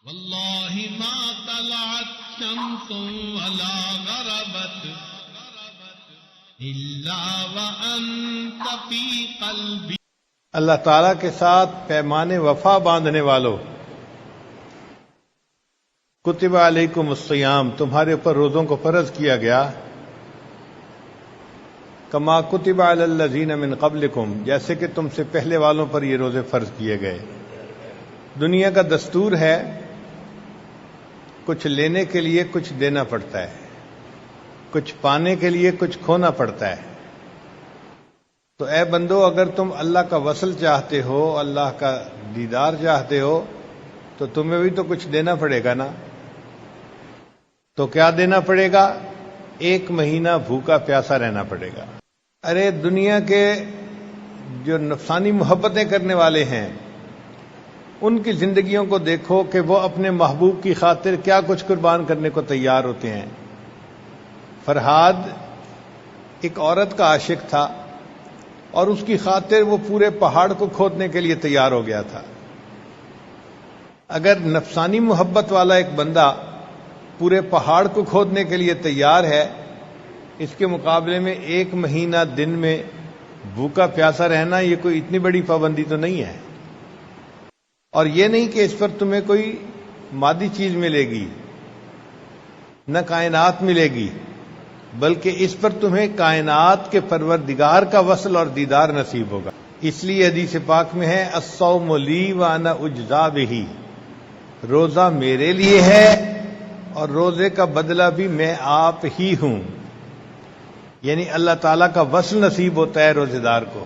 واللہ ما طلعت شمس ولا غربت الا وانت فی قلبی۔ اللہ تعالیٰ کے ساتھ پیمان وفا باندھنے والو، کتب علیکم الصیام، تمہارے اوپر روزوں کو فرض کیا گیا، کما کتب علی الذین من قبلکم، جیسے کہ تم سے پہلے والوں پر یہ روزے فرض کیے گئے۔ دنیا کا دستور ہے کچھ لینے کے لیے کچھ دینا پڑتا ہے، کچھ پانے کے لیے کچھ کھونا پڑتا ہے۔ تو اے بندو، اگر تم اللہ کا وصل چاہتے ہو، اللہ کا دیدار چاہتے ہو، تو تمہیں بھی تو کچھ دینا پڑے گا نا۔ تو کیا دینا پڑے گا؟ 1 مہینہ بھوکا پیاسا رہنا پڑے گا۔ ارے دنیا کے جو نفسانی محبتیں کرنے والے ہیں، ان کی زندگیوں کو دیکھو کہ وہ اپنے محبوب کی خاطر کیا کچھ قربان کرنے کو تیار ہوتے ہیں۔ فرحاد ایک عورت کا عاشق تھا اور اس کی خاطر وہ پورے پہاڑ کو کھودنے کے لیے تیار ہو گیا تھا۔ اگر نفسانی محبت والا ایک بندہ پورے پہاڑ کو کھودنے کے لیے تیار ہے، اس کے مقابلے میں 1 مہینہ دن میں بھوکا پیاسا رہنا یہ کوئی اتنی بڑی پابندی تو نہیں ہے۔ اور یہ نہیں کہ اس پر تمہیں کوئی مادی چیز ملے گی، نہ کائنات ملے گی، بلکہ اس پر تمہیں کائنات کے پروردگار کا وصل اور دیدار نصیب ہوگا۔ اس لیے حدیث پاک میں ہے الصوم لی وانا اجزا بہ، روزہ میرے لیے ہے اور روزے کا بدلہ بھی میں آپ ہی ہوں۔ یعنی اللہ تعالیٰ کا وصل نصیب ہوتا ہے روزے دار کو۔